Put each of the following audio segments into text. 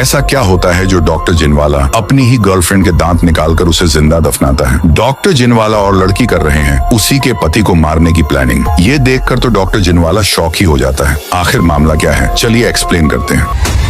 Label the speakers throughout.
Speaker 1: ऐसा क्या होता है जो डॉक्टर जिनवाला अपनी ही गर्लफ्रेंड के दांत निकालकर उसे जिंदा दफनाता है। डॉक्टर जिनवाला और लड़की कर रहे हैं उसी के पति को मारने की प्लानिंग। ये देखकर तो डॉक्टर जिनवाला शॉक ही हो जाता है। आखिर मामला क्या है, चलिए एक्सप्लेन करते हैं।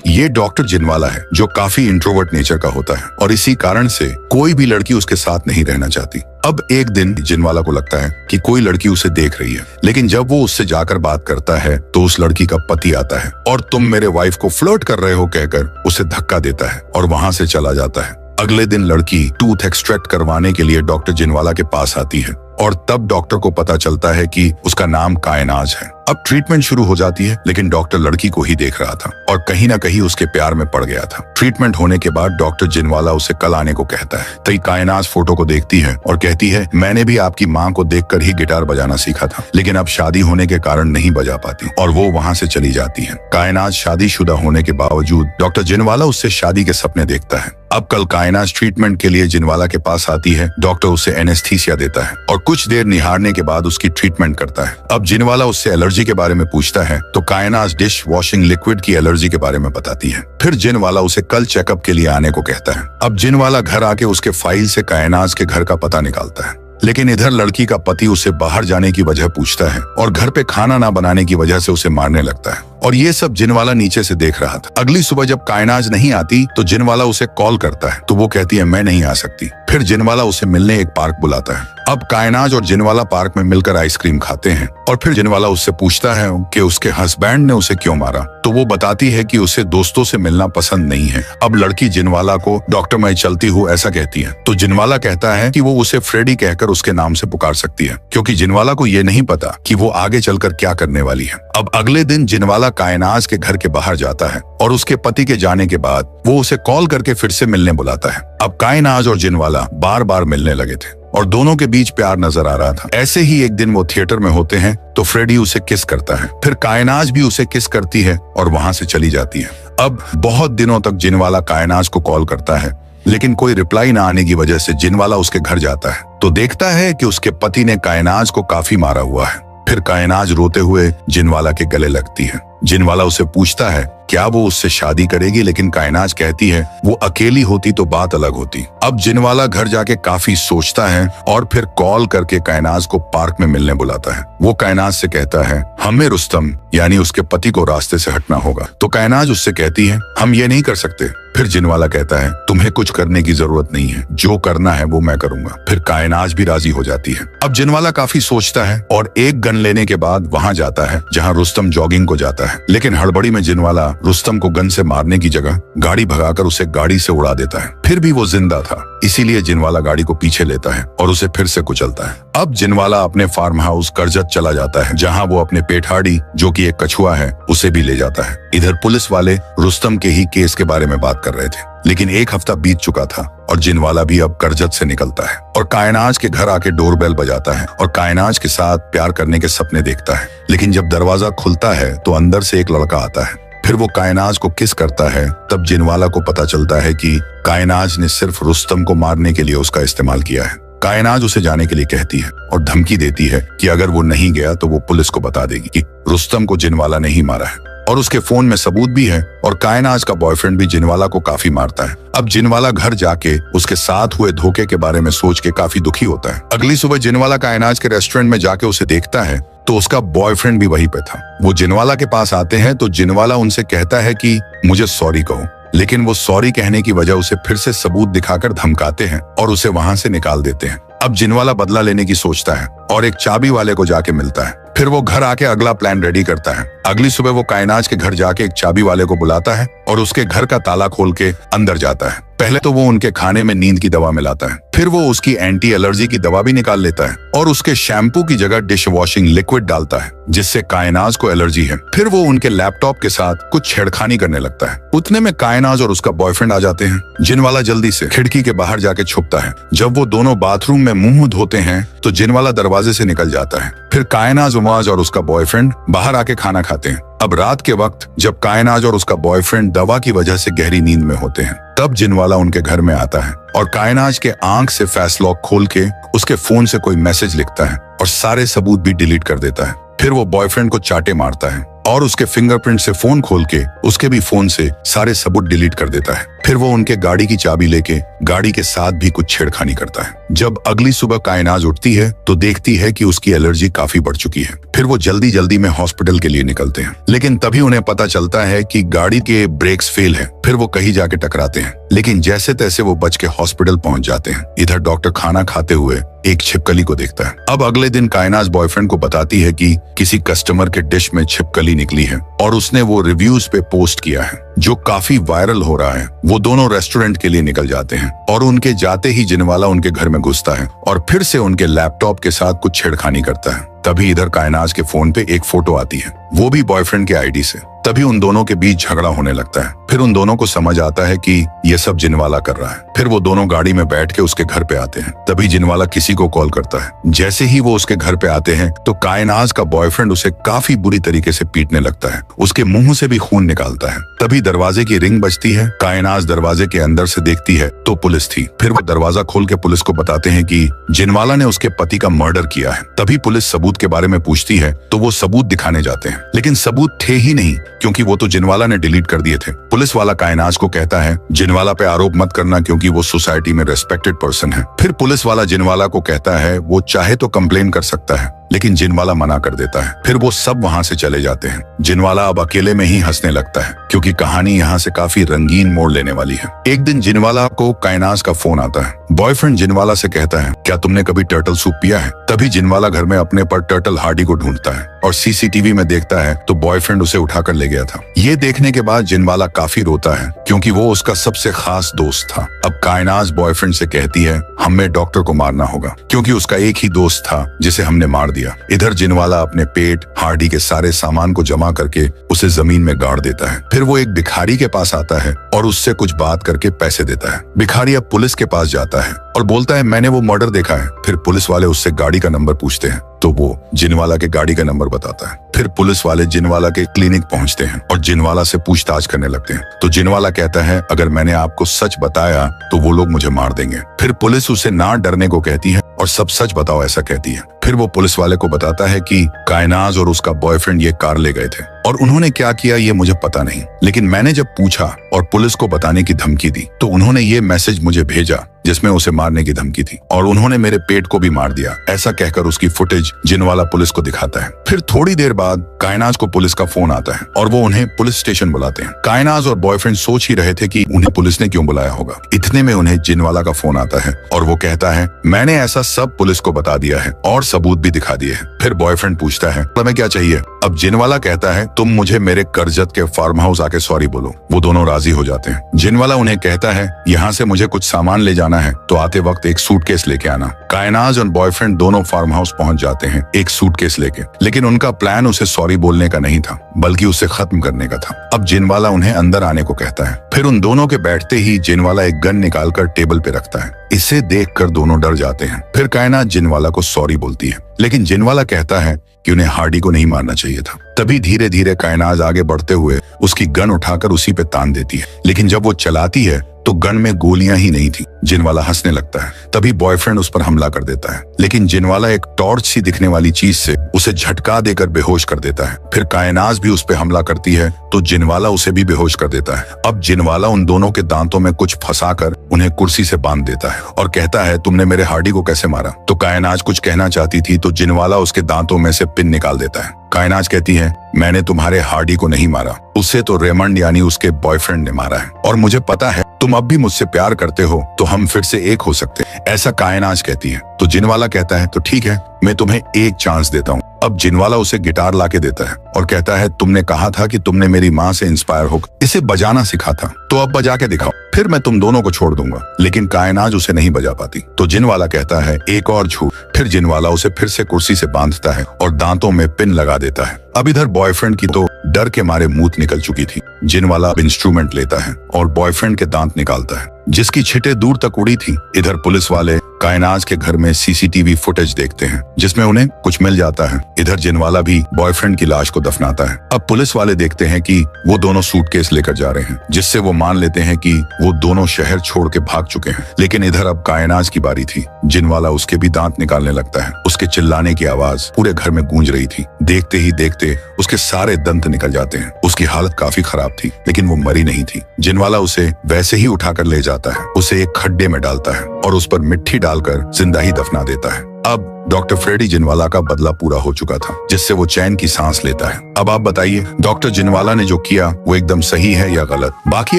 Speaker 1: ये डॉक्टर जिनवाला है जो काफी इंट्रोवर्ट नेचर का होता है और इसी कारण से कोई भी लड़की उसके साथ नहीं रहना चाहती। अब एक दिन जिनवाला को लगता है कि कोई लड़की उसे देख रही है, लेकिन जब वो उससे जाकर बात करता है तो उस लड़की का पति आता है और तुम मेरे वाइफ को फ्लर्ट कर रहे हो कहकर उसे धक्का देता है और वहां से चला जाता है। अगले दिन लड़की टूथ एक्सट्रैक्ट करवाने के लिए डॉक्टर जिनवाला के पास आती है और तब डॉक्टर को पता चलता है कि उसका नाम कायनाज है। अब ट्रीटमेंट शुरू हो जाती है, लेकिन डॉक्टर लड़की को ही देख रहा था और कहीं ना कहीं उसके प्यार में पड़ गया था। ट्रीटमेंट होने के बाद डॉक्टर जिनवाला उसे कल आने को कहता है। तभी कायनाज फोटो को देखती है और कहती है, मैंने भी आपकी माँ को देखकर ही गिटार बजाना सीखा था, लेकिन अब शादी होने के कारण नहीं बजा पाती, और वो वहाँ से चली जाती है। कायनाज शादीशुदा होने के बावजूद डॉक्टर जिनवाला उससे शादी के सपने देखता है। अब कल कायनाज ट्रीटमेंट के लिए जिनवाला के पास आती है। डॉक्टर उसे एनेस्थीसिया देता है और कुछ देर निहारने के बाद उसकी ट्रीटमेंट करता है। अब जिनवाला उससे एलर्जी के बारे में पूछता है तो कायनाज डिश वॉशिंग लिक्विड की एलर्जी के बारे में बताती है। फिर जिनवाला उसे कल चेकअप के लिए आने को कहता है। अब जिनवाला घर आके उसके फाइल से कायनाज के घर का पता निकालता है, लेकिन इधर लड़की का पति उसे बाहर जाने की वजह पूछता है और घर पे खाना ना बनाने की वजह से उसे मारने लगता है। और ये सब जिनवाला नीचे से देख रहा था। अगली सुबह जब कायनाज नहीं आती तो जिनवाला उसे कॉल करता है तो वो कहती है मैं नहीं आ सकती। फिर जिनवाला उसे मिलने एक पार्क बुलाता है। अब कायनाज और जिनवाला पार्क में मिलकर आइसक्रीम खाते हैं और फिर जिनवाला उससे पूछता है कि उसके हस्बैंड ने उसे क्यों मारा, तो वो बताती है कि उसे दोस्तों से मिलना पसंद नहीं है। अब लड़की जिनवाला को डॉक्टर मैं चलती हूँ ऐसा कहती है, तो जिनवाला कहता है कि वो उसे फ्रेडी कहकर उसके नाम से पुकार सकती है, क्योंकि जिनवाला को ये नहीं पता कि वो आगे चलकर क्या करने वाली है। अब अगले दिन जिनवाला कायनाज के घर के बाहर जाता है और उसके पति के जाने के बाद वो उसे कॉल करके फिर से मिलने बुलाता है। अब कायनाज और जिनवाला बार बार मिलने लगे थे और दोनों के बीच प्यार नजर आ रहा था। ऐसे ही एक दिन वो थिएटर में होते हैं तो फ्रेडी उसे किस करता है, फिर कायनाज भी उसे किस करती है और वहां से चली जाती है। अब बहुत दिनों तक जिनवाला कायनाज को कॉल करता है, लेकिन कोई रिप्लाई ना आने की वजह से जिनवाला उसके घर जाता है तो देखता है कि उसके पति ने कायनाज को काफी मारा हुआ है। फिर कायनाज रोते हुए जिनवाला के गले लगती है। जिनवाला उसे पूछता है क्या वो उससे शादी करेगी, लेकिन कायनाज कहती है वो अकेली होती तो बात अलग होती। अब जिनवाला घर जाके काफी सोचता है और फिर कॉल करके कायनाज को पार्क में मिलने बुलाता है। वो कायनाज से कहता है हमें रुस्तम यानी उसके पति को रास्ते से हटना होगा, तो कायनाज उससे कहती है हम ये नहीं कर सकते। फिर जिनवाला कहता है तुम्हें कुछ करने की जरूरत नहीं है, जो करना है वो मैं करूंगा। फिर कायनाज भी राजी हो जाती है। अब जिनवाला काफी सोचता है और एक गन लेने के बाद वहां जाता है जहां रुस्तम जॉगिंग को जाता है, लेकिन हड़बड़ी में जिनवाला रुस्तम को गन से मारने की जगह गाड़ी भगाकर उसे गाड़ी से उड़ा देता है। फिर भी वो जिंदा था, इसीलिए जिनवाला गाड़ी को पीछे लेता है और उसे फिर से कुचलता है। अब जिनवाला अपने फार्म हाउस करजत चला जाता है जहां वो अपने पेठाड़ी जो कि एक कछुआ है उसे भी ले जाता है। इधर पुलिस वाले रुस्तम के ही केस के बारे में बात कर रहे थे, लेकिन एक हफ्ता बीत चुका था और जिनवाला भी अब करजत से निकलता है और कायनाज के घर आके डोरबेल बजाता है और कायनाज के साथ प्यार करने के सपने देखता है। लेकिन जब दरवाजा खुलता है तो अंदर से एक लड़का आता है। फिर वो कायनाज को किस करता है। तब जिनवाला को पता चलता है कि कायनाज ने सिर्फ रुस्तम को मारने के लिए उसका इस्तेमाल किया है। कायनाज उसे जाने के लिए कहती है और धमकी देती है कि अगर वो नहीं गया तो वो पुलिस को बता देगी कि रुस्तम को जिनवाला ने ही मारा है, और उसके फोन में सबूत भी है। और कायनाज का बॉयफ्रेंड भी जिनवाला को काफी मारता है। अब जिनवाला घर जाके उसके साथ हुए धोखे के बारे में सोच के काफी दुखी होता है। अगली सुबह जिनवाला कायनाज के रेस्टोरेंट में जाके उसे देखता है तो उसका बॉयफ्रेंड भी वहीं पे था। वो जिनवाला के पास आते हैं तो जिनवाला उनसे कहता है कि मुझे सॉरी कहो, लेकिन वो सॉरी कहने की वजह उसे फिर से सबूत दिखाकर धमकाते हैं और उसे वहां से निकाल देते हैं। अब जिनवाला बदला लेने की सोचता है और एक चाबी वाले को जाके मिलता है। फिर वो घर आके अगला प्लान रेडी करता है। अगली सुबह वो कायनाज के घर जाके एक चाबी वाले को बुलाता है और उसके घर का ताला खोल के अंदर जाता है। पहले तो वो उनके खाने में नींद की दवा मिलाता है, फिर वो उसकी एंटी एलर्जी की दवा भी निकाल लेता है और उसके शैम्पू की जगह डिश वॉशिंग लिक्विड डालता है जिससे कायनाज को एलर्जी है। फिर वो उनके लैपटॉप के साथ कुछ छेड़खानी करने लगता है। उतने में कायनाज और उसका बॉयफ्रेंड आ जाते हैं। जिनवाला जल्दी से खिड़की के बाहर जाके छुपता है। जब वो दोनों बाथरूम में मुंह धोते हैं तो जिनवाला दरवाजे से निकल जाता है। फिर कायनाज उमाज और उसका बॉयफ्रेंड बाहर आके खाना खाते हैं। अब रात के वक्त जब कायनाज और उसका बॉयफ्रेंड दवा की वजह से गहरी नींद में होते हैं, तब जिनवाला उनके घर में आता है और कायनाज के आंख से फैस लॉक खोल के उसके फोन से कोई मैसेज लिखता है और सारे सबूत भी डिलीट कर देता है। फिर वो बॉयफ्रेंड को चाटे मारता है और उसके फिंगरप्रिंट से फोन खोल के उसके भी फोन से सारे सबूत डिलीट कर देता है। फिर वो उनके गाड़ी की चाबी लेके गाड़ी के साथ भी कुछ छेड़खानी करता है। जब अगली सुबह कायनाज उठती है तो देखती है कि उसकी एलर्जी काफी बढ़ चुकी है। फिर वो जल्दी जल्दी में हॉस्पिटल के लिए निकलते हैं, लेकिन तभी उन्हें पता चलता है कि गाड़ी के ब्रेक्स फेल है। फिर वो कहीं जाके टकराते हैं, लेकिन जैसे तैसे वो बच के हॉस्पिटल पहुंच जाते हैं। इधर डॉक्टर खाना खाते हुए एक छिपकली को देखता है। अब अगले दिन कायनाज बॉयफ्रेंड को बताती है कि किसी कस्टमर के डिश में छिपकली निकली है और उसने वो रिव्यूज पे पोस्ट किया है जो काफी वायरल हो रहा है। वो दोनों रेस्टोरेंट के लिए निकल जाते हैं और उनके जाते ही जिनवाला उनके घर में घुसता है और फिर से उनके लैपटॉप के साथ कुछ छेड़खानी करता है। तभी इधर कायनाज के फोन पे एक फोटो आती है, वो भी बॉयफ्रेंड के आईडी से। तभी उन दोनों के बीच झगड़ा होने लगता है। फिर उन दोनों को समझ आता है कि ये सब जिनवाला कर रहा है। फिर वो दोनों गाड़ी में बैठ के उसके घर पे आते हैं। तभी जिनवाला किसी को कॉल करता है। जैसे ही वो उसके घर पे आते हैं तो कायनाज का बॉयफ्रेंड उसे काफी बुरी तरीके से पीटने लगता है। उसके मुंह से भी खून निकालता है। तभी दरवाजे की रिंग बजती है। कायनाज दरवाजे के अंदर से देखती है तो पुलिस थी। फिर वो दरवाजा खोल के पुलिस को बताते हैं कि जिनवाला ने उसके पति का मर्डर किया है। तभी पुलिस सबूत के बारे में पूछती है तो वो सबूत दिखाने जाते हैं, लेकिन सबूत थे ही नहीं क्योंकि वो तो जिनवाला ने डिलीट कर दिए थे। पुलिस वाला कायनाज को कहता है जिनवाला पे आरोप मत करना क्योंकि वो सोसाइटी में रेस्पेक्टेड पर्सन है। फिर पुलिस वाला जिनवाला को कहता है वो चाहे तो कंप्लेन कर सकता है, लेकिन जिनवाला मना कर देता है। फिर वो सब वहां से चले जाते हैं। जिनवाला अब अकेले में ही हंसने लगता है क्योंकि कहानी यहाँ से काफी रंगीन मोड़ लेने वाली है। एक दिन जिनवाला को कायनाज का फोन आता है। बॉयफ्रेंड जिनवाला से कहता है क्या तुमने कभी टर्टल सूप पिया है? तभी जिनवाला घर में अपने पर टर्टल हार्डी को ढूंढता है और सीसीटीवी में देखता है तो बॉयफ्रेंड उसे उठाकर ले गया था। ये देखने के बाद जिनवाला काफी रोता है क्योंकि वो उसका सबसे खास दोस्त था। अब कायनाज बॉयफ्रेंड से कहती है हमें डॉक्टर को मारना होगा क्योंकि उसका एक ही दोस्त था जिसे हमने मार दिया। इधर जिनवाला अपने पेट हार्डी के सारे सामान को जमा करके उसे जमीन में गाड़ देता है। फिर वो एक भिखारी के पास आता है और उससे कुछ बात करके पैसे देता है। भिखारी अब पुलिस के पास जाता है और बोलता है मैंने वो मर्डर देखा है। फिर पुलिस वाले उससे गाड़ी का नंबर पूछते हैं तो वो जिनवाला के गाड़ी का नंबर बताता है। फिर पुलिस वाले जिनवाला के क्लिनिक पहुंचते हैं और जिनवाला से पूछताछ करने लगते हैं तो जिनवाला कहता है अगर मैंने आपको सच बताया तो वो लोग मुझे मार देंगे। फिर पुलिस उसे ना डरने को कहती है और सब सच बताओ ऐसा कहती है। फिर वो पुलिस वाले को बताता है कि कायनाज और उसका बॉयफ्रेंड ये कार ले गए थे और उन्होंने क्या किया ये मुझे पता नहीं, लेकिन मैंने जब पूछा और पुलिस को बताने की धमकी दी तो उन्होंने ये मैसेज मुझे भेजा जिसमें उसे मारने की धमकी थी और उन्होंने मेरे पेट को भी मार दिया। ऐसा कहकर उसकी फुटेज जिनवाला पुलिस को दिखाता है। फिर थोड़ी देर बाद कायनाज को पुलिस का फोन आता है और वो उन्हें पुलिस स्टेशन बुलाते हैं। कायनाज और बॉयफ्रेंड सोच ही रहे थे कि उन्हें पुलिस ने क्यों बुलाया होगा। इतने में उन्हें जिनवाला का फोन आता है और वो कहता है मैंने ऐसा सब पुलिस को बता दिया है और सबूत भी दिखा दिए हैं। फिर बॉयफ्रेंड पूछता है तुम्हें क्या चाहिए? अब जिनवाला कहता है तुम मुझे मेरे करजत के फार्म हाउस आके सॉरी बोलो। वो दोनों राजी हो जाते हैं। जिनवाला उन्हें कहता है यहाँ से मुझे कुछ सामान ले जाना है तो आते वक्त एक सूटकेस लेके आना। कायनाज और बॉयफ्रेंड दोनों फार्म हाउस पहुंच जाते हैं एक सूटकेस लेके, लेकिन उनका प्लान उसे सॉरी बोलने का नहीं था बल्कि उसे खत्म करने का था। अब जिनवाला उन्हें अंदर आने को कहता है। फिर उन दोनों के बैठते ही जिनवाला एक गन निकालकर टेबल पे रखता है। इसे देखकर दोनों डर जाते हैं। फिर कायनाज जिनवाला को सॉरी बोलती है, लेकिन जिनवाला कहता है कि उन्हें हार्डी को नहीं मारना चाहिए था। तभी धीरे धीरे कायनाज आगे बढ़ते हुए उसकी गन उठाकर उसी पे तान देती है, लेकिन जब वो चलाती है तो गन में गोलियां ही नहीं थी। जिनवाला हंसने लगता है। तभी बॉयफ्रेंड उस पर हमला कर देता है, लेकिन जिनवाला एक टॉर्च सी दिखने वाली चीज से उसे झटका देकर बेहोश कर देता है। फिर कायनाज भी उस पर हमला करती है तो जिनवाला उसे भी बेहोश कर देता है। अब जिनवाला उन दोनों के दांतों में कुछ फंसाकर उन्हें कुर्सी से बांध देता है और कहता है तुमने मेरे हार्डी को कैसे मारा? तो कायनाज कुछ कहना चाहती थी तो जिनवाला उसके दांतों में से पिन निकाल देता है। कायनाज कहती है मैंने तुम्हारे हार्डी को नहीं मारा, उसे तो रेमंड यानी उसके बॉयफ्रेंड ने मारा है और मुझे पता है तुम अब भी मुझसे प्यार करते हो तो हम फिर से एक हो सकते हैं, ऐसा कायनाज कहती है। तो जिनवाला कहता है तो ठीक है मैं तुम्हें एक चांस देता हूँ। अब जिनवाला उसे गिटार लाके देता है और कहता है तुमने कहा था कि तुमने मेरी माँ से इंस्पायर होकर इसे बजाना सीखा था तो अब बजा के दिखाओ, फिर मैं तुम दोनों को छोड़ दूंगा। लेकिन कायनाज उसे नहीं बजा पाती तो जिनवाला कहता है एक और झूठ। फिर जिनवाला उसे फिर से कुर्सी से बांधता है और दांतों में पिन लगा देता है। अब इधर बॉयफ्रेंड की तो डर के मारे मूत निकल चुकी थी। जिनवाला अब इंस्ट्रूमेंट लेता है और बॉयफ्रेंड के दांत निकालता है जिसकी छिटे दूर तक उड़ी थी। इधर पुलिस वाले कायनाज के घर में सीसीटीवी फुटेज देखते हैं जिसमें उन्हें कुछ मिल जाता है। इधर जिनवाला भी बॉयफ्रेंड की लाश को दफनाता है। अब पुलिस वाले देखते हैं कि वो दोनों सूटकेस लेकर जा रहे हैं, जिससे वो मान लेते हैं कि वो दोनों शहर छोड़ के भाग चुके हैं। लेकिन इधर अब कायनाज की बारी थी। जिनवाला उसके भी दांत निकालने लगता है। उसके चिल्लाने की आवाज पूरे घर में गूंज रही थी। देखते ही देखते उसके सारे दंत निकल जाते हैं। उसकी हालत काफी खराब थी, लेकिन वो मरी नहीं थी। जिनवाला उसे वैसे ही उठाकर ले जाता है, उसे एक खड्डे में डालता है और उस पर मिट्टी डालकर जिंदा ही दफना देता है। अब डॉक्टर फ्रेडी जिनवाला का बदला पूरा हो चुका था, जिससे वो चैन की सांस लेता है। अब आप बताइए, डॉक्टर जिनवाला ने जो किया वो एकदम सही है या गलत? बाकी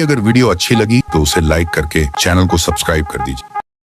Speaker 1: अगर वीडियो अच्छी लगी तो उसे लाइक करके चैनल को सब्सक्राइब कर दीजिए।